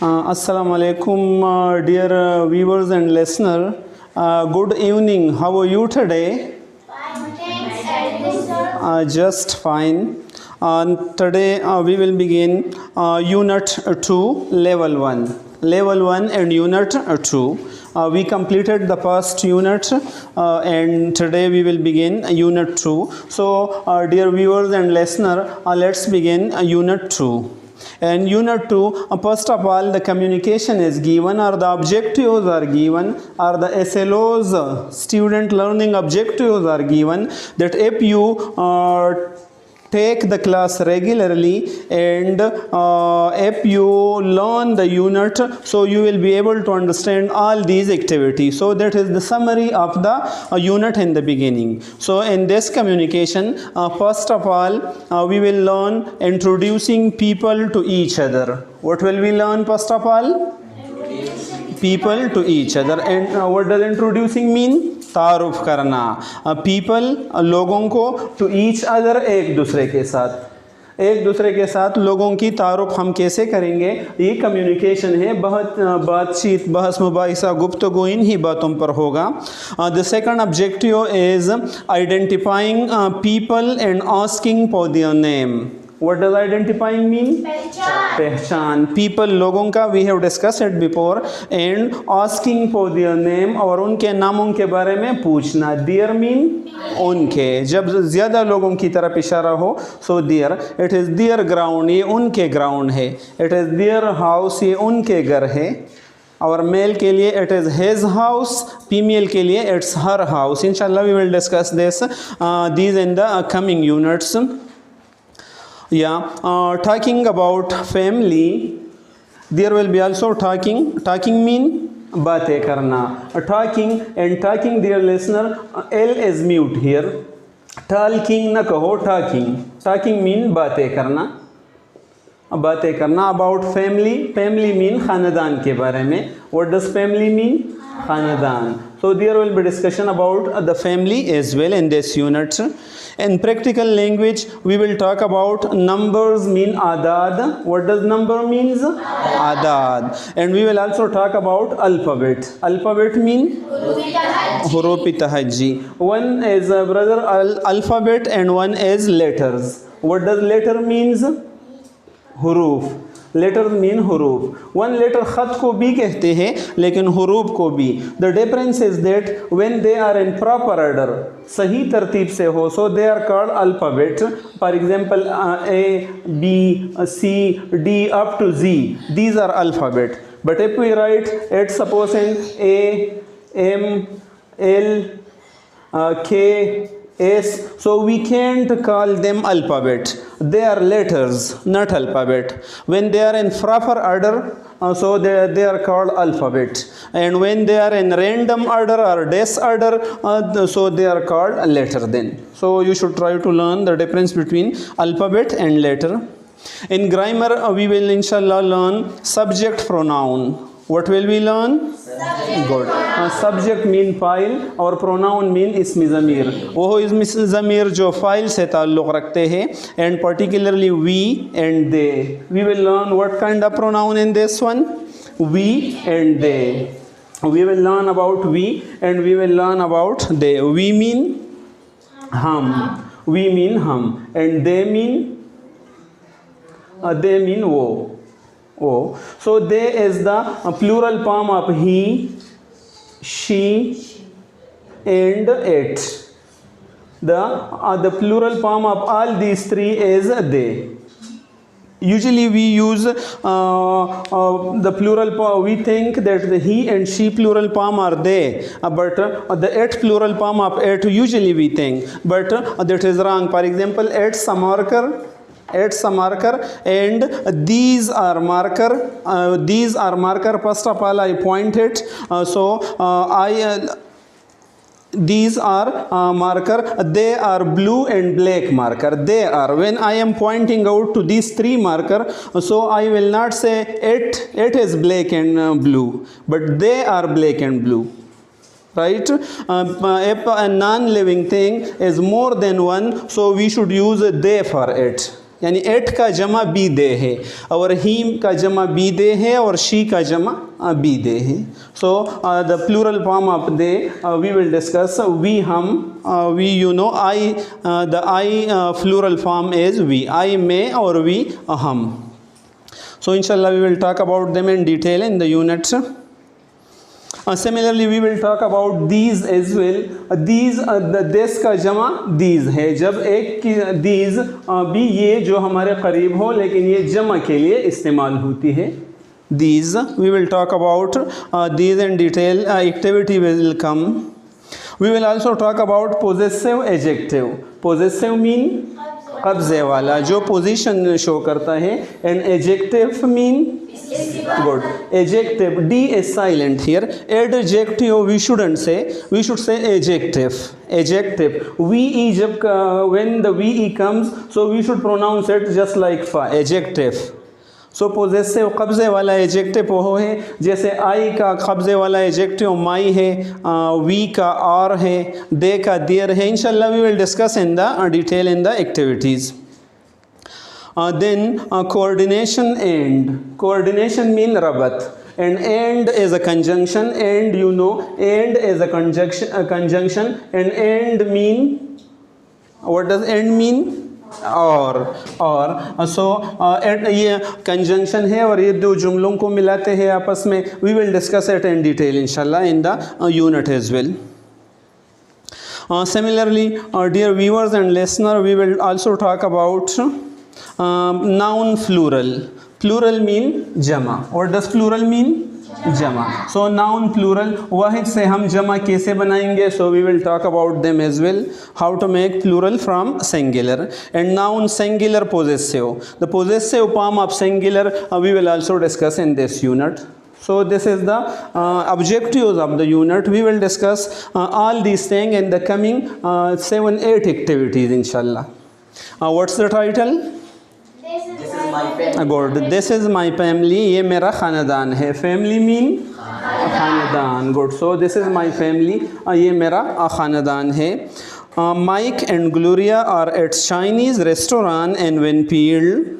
Assalamu alaikum, dear viewers and listener. Good evening. How are you today? Fine, thanks, sir. Just fine. Today we will begin Unit 2, Level 1. Level 1 and Unit 2. We completed the first unit and today we will begin Unit 2. So, dear viewers and listener, let's begin Unit 2. And Unit 2, first of all, the communication is given, or the objectives are given, or the SLOs, student learning objectives are given, that if you take the class regularly and if you learn the unit, so you will be able to understand all these activities. So that is the summary of the unit in the beginning. So in this communication, first of all, we will learn introducing people to each other. What will we learn first of all? People to each other. And what does introducing mean? तारुफ करना. People, लोगों को, to each other, एक दूसरे के साथ. एक दूसरे के साथ लोगों की तारुफ हम कैसे करेंगे? ये कम्युनिकेशन है. बातचीत, बहस मुबाहिसा, गुफ्तगू इन्हीं बातों पर होगा. The second objective is identifying people and asking for their name. What does identifying mean? पहचान. People, लोगों का, we have discussed it before. And asking for their name, और उनके नामों के बारे में पूछना. Their mean उनके. जब ज़्यादा लोगों की तरफ इशारा हो, so their. It is their ground, ये उनके ground है. It is their house, ये उनके घर है. और मेल के लिए it is his house, female के लिए it's her house. Inshallah we will discuss this these in the coming units. Talking about family, there will be also talking. Talking mean बातें करना. Talking and talking, dear listener, L is mute here. Talking न कहो, talking. Talking mean बातें करना. बातें करना. About family, family mean खानदान के बारे में. What does family mean? खानदान. So there will be discussion about the family as well in this unit. In practical language, we will talk about numbers mean adad. What does number means? Adad. And we will also talk about alphabet. Alphabet mean? Hurufi tahajji. One is brother alphabet and one is letters. What does letter means? Huruf. Letter mean हरूफ. One letter ख़त को भी कहते हैं लेकिन हरूफ को भी. The difference is that when they are in proper order, सही तरतीब से हो, so they are called alphabet. For example A B C D up to G, these are alphabet. But if we write it suppose in A M L K S, so we can't call them alphabet. They are letters, not alphabet. When they are in proper order, so they are called alphabet. And when they are in random order or disorder, so they are called letter then. So you should try to learn the difference between alphabet and letter. In grammar, we will inshallah learn subject pronoun. What will we learn? Subject. Good. Subject mean file और pronoun mean इसमी ज़मीर. वो इसमी ज़मीर जो file से ताल्लुक़ रखते हैं. And particularly we and they. We will learn what kind of pronoun in this one? We and they. We will learn about we and we will learn about they. We mean हम. We mean हम. And they mean वो. Oh, so they is the plural form of he, she, and it. The plural form of all these three is they. Usually we use the plural form. We think that the he and she plural form are they, but the it plural form of it usually we think, but that is wrong. For example, it's a marker. It's a marker and these are marker. These are marker. First of all, I point it. These are marker. They are blue and black marker. They are. When I am pointing out to these three marker, so I will not say it is black and blue, but they are black and blue. Right? If a non-living thing is more than one, so we should use they for it. यानी eight का जमा बी दे है, और haem का जमा बी दे है, और शी का जमा बी दे है. So the plural form of they we will discuss. We हम, we you know, I, the I plural form is we, I में, और वी हम. So inshallah we will talk about them in detail in the units. Similarly we will talk about these as well. These this का जमा these है. जब एक की these भी ये जो हमारे करीब हो लेकिन ये जमा के लिए इस्तेमाल होती है. These we will talk about these in detail. Activity will come. We will also talk about possessive adjective. Possessive mean कब्ज़े वाला, जो पोजीशन शो करता है. And adjective mean good. Adjective, D is silent here. Adjective we shouldn't say, we should say adjective. Adjective V E, जब when the V E comes so we should pronounce it just like फा. Adjective. So possessive कब्ज़े वाला adjective वो है, जैसे आई का कब्ज़े वाला adjective माई है, वी का आर है, दे का देयर है. इंशाल्लाह we will discuss in the detail in the activities. Then coordination and. Coordination mean रबत, and is a conjunction, and you know and is a conjunction, and mean, what does and mean? और सो ये conjunction है और ये दो जुमलों को मिलाते हैं आपस में. We will discuss it in detail इंशाल्लाह in the unit as well. Similarly, dear viewers and listener, we will also talk about noun plural. Plural mean jama. What does plural mean? जमा. सो नाउन प्लूरल, वाहिद से हम जमा कैसे बनाएंगे. So we will talk about them as well. How to make plural from singular. And noun singular possessive. The possessive form of singular we will also discuss in this unit. So this is the objectives of the unit. We will discuss all these things in the coming 7-8 activities inshallah. What's the title? Good. This is my family, ये मेरा ख़ानदान है. Family mean ख़ानदान. Good. So this is my family, ये मेरा ख़ानदान है. Mike and Gloria are at Chinese restaurant in Winfield.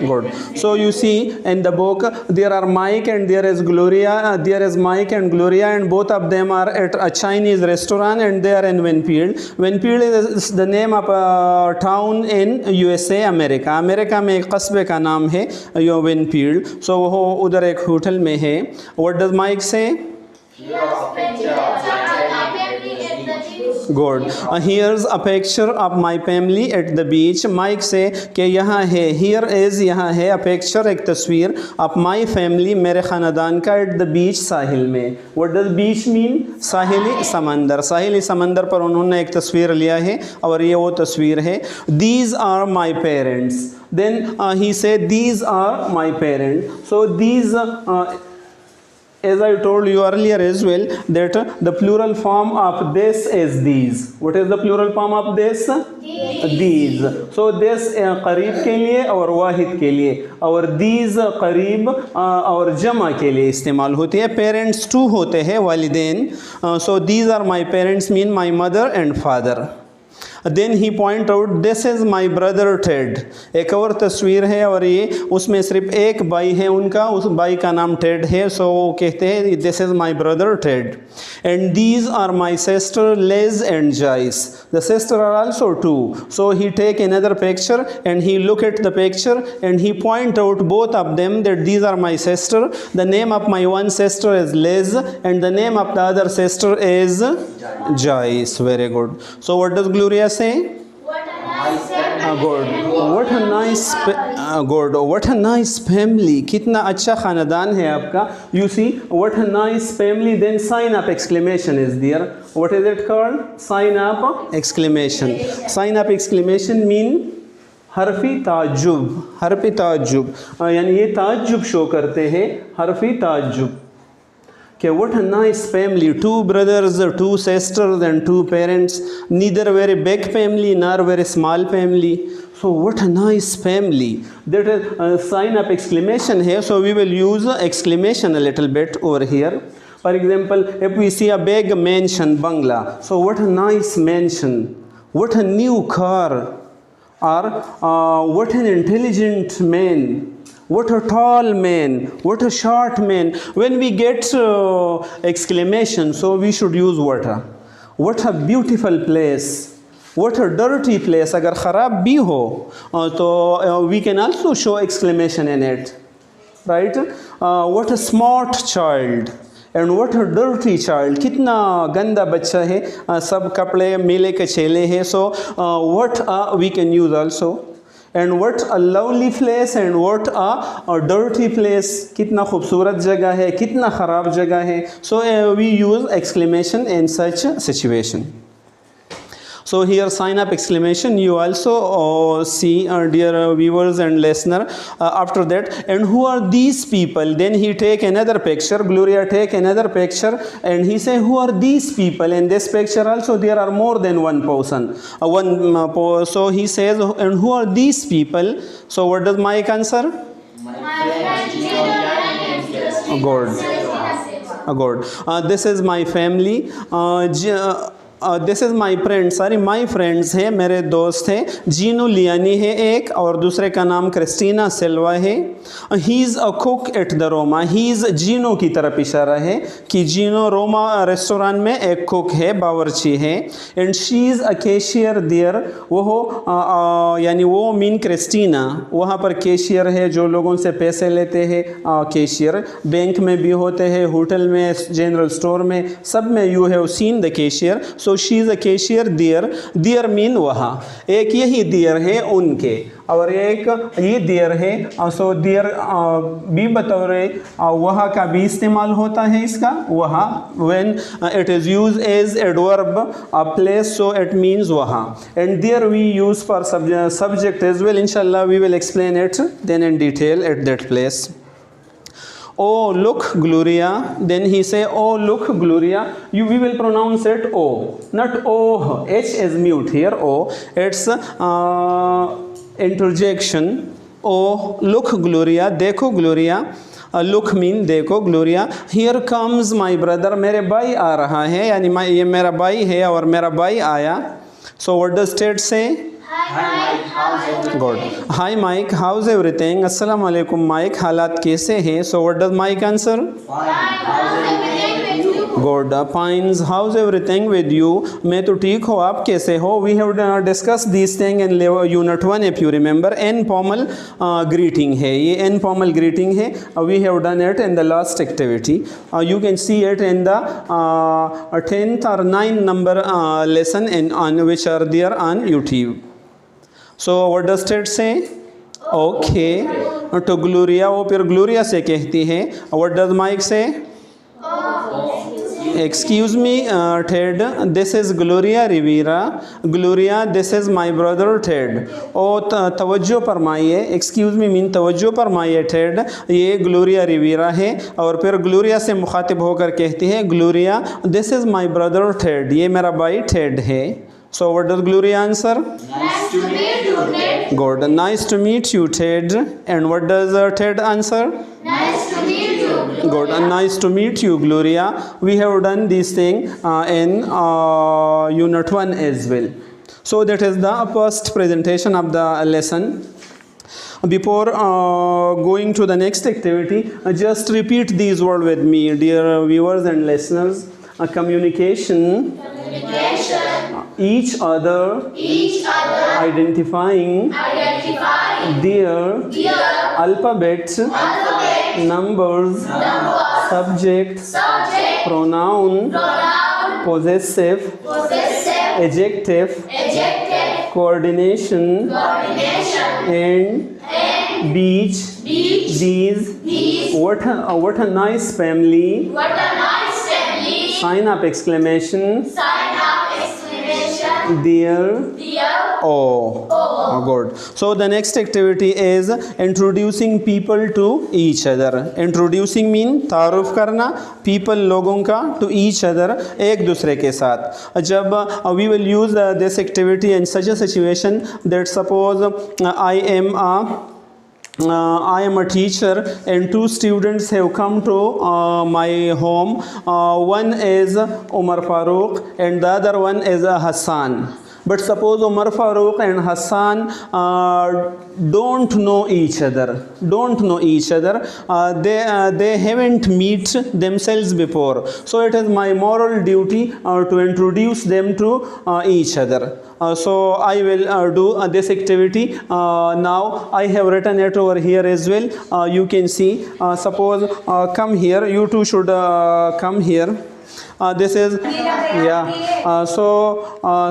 Good. So you see in the book there are Mike and there is Gloria. There is Mike and Gloria, and both of them are at a Chinese restaurant, and they are in Winfield. Winfield is the name of a town in USA, America. America में एक कस्बे का नाम है यो Winfield. So वो उधर एक hotel में है. What does Mike say? Good. Here's a picture of my family at the beach. Mike से कि यहाँ है, here is यहाँ है, a picture एक तस्वीर of my family मेरे ख़ानदान का at the beach साहिल में. What does beach mean? साहिली समंदर. साहिली समंदर पर उन्होंने एक तस्वीर लिया है और ये वो तस्वीर है. These are my parents. Then he said these are my parents. So these as I told you earlier as well that the plural form of this is these. What is the plural form of this? These. So this करीब के लिए और वाहिद के लिए, और these करीब और जमा के लिए इस्तेमाल होती है. parents two होते हैं, वालिदैन. So these are my parents mean my mother and father. Then he point out this is my brother Ted. एक और तस्वीर है और ये उसमें सिर्फ एक भाई है उनका, उस भाई का नाम टेड है. सो वो कहते हैं this is my brother Ted. And these are my sister Liz and Joyce. The sister are also two. So he take another picture and he look at the picture and he point out both of them that these are my sister. The name of my one sister is Liz and the name of the other sister is Joyce. Very good. So what does Gloria say? What a nice family. Good. What a nice good. What a nice family. कितना अच्छा ख़ानदान है आपका. You see, what a nice family. Then sign up exclamation is there. What is it called? Sign up exclamation. Sign up exclamation mean हरफी ताज्जुब. हरफी ताज्जुब यानी ये ताज्जुब शो करते हैं. हरफी ताज्जुब. Okay, what a nice family. Two brothers, two sisters and two parents. Neither very big family nor very small family. So what a nice family. That is sign up exclamation here. So we will use exclamation a little bit over here. For example, if we see a big mansion, bungalow. So what a nice mansion. what a new car, or what an intelligent man, what a tall man, what a short man. When we get exclamation, so we should use what a beautiful place, what a dirty place. अगर ख़राब भी हो तो we can also show exclamation in it, right? What a smart child and what a dirty child. कितना गंदा बच्चा है, सब कपड़े मेले कचेले हैं. So what we can use also. And what a lovely place and what a dirty place. कितना खूबसूरत जगह है, कितना ख़राब जगह है. So we use exclamation in such a situation. So here sign up exclamation you also see, dear viewers and listener. After that, and who are these people? Then he take another picture, Gloria take another picture, and he say who are these people? In this picture also there are more than one person, so he says and who are these people? So what does Mike answer? Good. This is my family. This is my friends. सारी my friends है, मेरे दोस्त हैं. जीनो लियानी है एक, और दूसरे का नाम क्रिस्टीना सिल्वा है. He is a cook at the Roma. He is Gino की तरफ इशारा है कि जीनो रोमा रेस्टोरेंट में एक कुक है, बावर्ची है. And she is a cashier there. वो यानी वो मीन क्रिस्टीना वहाँ पर कैशियर है, जो लोगों से पैसे लेते हैं. कैशियर बैंक में भी होते हैं, होटल में, जनरल स्टोर में, सब में you have seen the cashier. So she is a cashier there. There mean वहाँ. एक यही देयर है उनके, और एक ये देयर है. सो देयर भी बतौर वहाँ का भी इस्तेमाल होता है इसका. वहाँ when it is use as adverb a place, so it means वहाँ. And there we use for subject as well. Inshallah we will explain it then in detail at that place. Oh look Gloria. Then he say oh look Gloria. We will pronounce it O, not oh. H is mute here. O, it's interjection. Oh look Gloria. देखो Gloria. Look mean देखो Gloria. Here comes my brother. मेरे भाई आ रहा है, यानी ये मेरा भाई है और मेरा भाई आया. So what does Ted say? Hi Mike, how's everything? Good. Hi Mike, how's everything? अस्सलाम वालेकुम Mike, हालात कैसे हैं? So what does Mike answer? Fine, how's everything with you? Good. Fine, how's everything with you? मैं तो ठीक हूँ, आप कैसे हो? We have discussed these things in unit 1 if you remember. Informal greeting है, ये informal greeting है. We have done it in the last activity. You can see it in the 10th or 9th number lesson on which are there on YouTube. So what does Ted say? Okay. तो Gloria, वो फिर Gloria से कहती है. What does Mike say? Excuse me, Ted. This is Gloria Rivera. Gloria, this is my brother Ted. ओ तवज्जो फरमाइए. Excuse me mean तवज्जो फरमाइए Ted. ये Gloria Rivera है, और फिर Gloria से मुखातिब होकर कहती है Gloria, this is my brother Ted. ये मेरा भाई Ted है. So what does Gloria answer? Nice to meet you, Ted. Good. Nice to meet you, Ted. And what does Ted answer? Nice to meet you, Gloria. Good. Nice to meet you, Gloria. We have done this thing in unit 1 as well. So that is the first presentation of the lesson. Before going to the next activity, just repeat these words with me, dear viewers and listeners. Communication, each other, identifying, their alphabet, numbers, subject, pronoun, possessive, adjective, coordination, and beach, these. What a nice family. Sign up exclamation. Dear. Oh, good. So the next activity is introducing people to each other. Introducing mean तारुफ करना, people लोगों का, to each other एक दूसरे के साथ. जब we will use this activity in such a situation that suppose I am a teacher and two students have come to my home. One is Umar Farooq and the other one is Hassan. But suppose Umar Farooq and Hassan don't know each other. They haven't met themselves before. So it is my moral duty to introduce them to each other. So I will do this activity. Now I have written it over here as well. You can see. Suppose come here. You two should come here. This is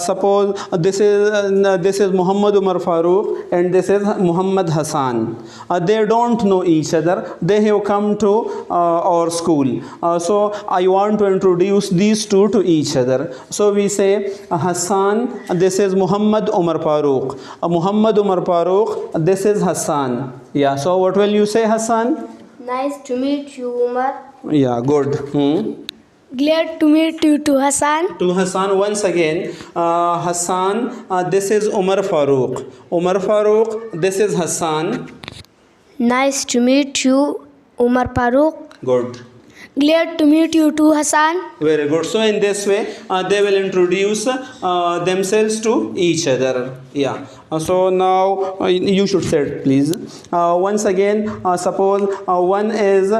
suppose this is Muhammad Umar Farooq and this is Muhammad Hassan. They don't know each other. They have come to our school. So I want to introduce these two to each other. So we say Hassan, this is Muhammad Umar Farooq. Muhammad Umar Farooq, this is Hassan. Yeah. So what will you say, Hassan? Nice to meet you, Umar. Yeah. Good. Glad to meet you too, Hassan. To Hassan once again. Hassan, this is Umar Farooq. Umar Farooq, this is Hassan. Nice to meet you, Umar Farooq. Good. Glad to meet you too, Hassan. Very good. So in this way, they will introduce themselves to each other. Yeah. So now you should say it, please. Once again, suppose one is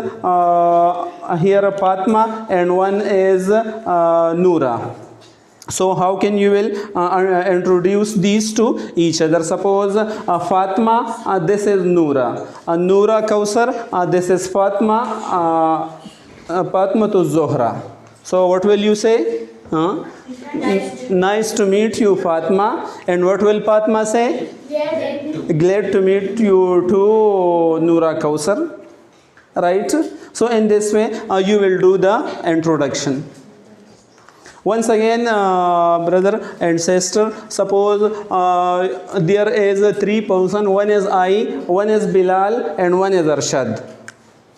here Fatma and one is Noora. So how can you will introduce these to each other? Suppose Fatma, this is Noora. Noora Kausar, this is Fatma. Fatma to Zohra. So what will you say? Nice to meet you, Fatma. And what will Fatma say? Glad to meet you too, Noora Kausar. Right? So in this way, you will do the introduction. Once again, brother and sister, suppose there is three persons. One is I, one is Bilal, and one is Arshad.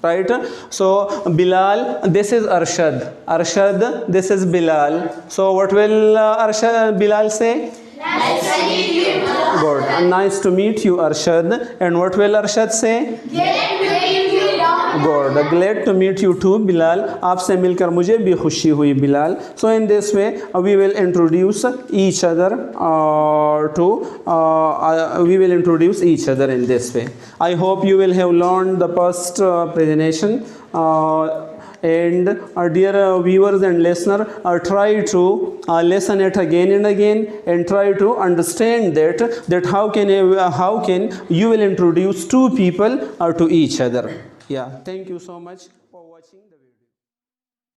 Right? So Bilal, this is Arshad. Arshad, this is Bilal. So what will Bilal say? Nice to meet you. Good. Nice to meet you, Arshad. And what will Arshad say? Glad to meet you. Good. Glad to meet you too, Bilal. आपसे मिलकर मुझे भी खुशी हुई, Bilal. So in this way, we will introduce each other we will introduce each other in this way. I hope you will have learned the past presentation. And dear viewers and listeners, try to listen it again and again and try to understand that how can you will introduce two people to each other. Yeah, thank you so much for watching.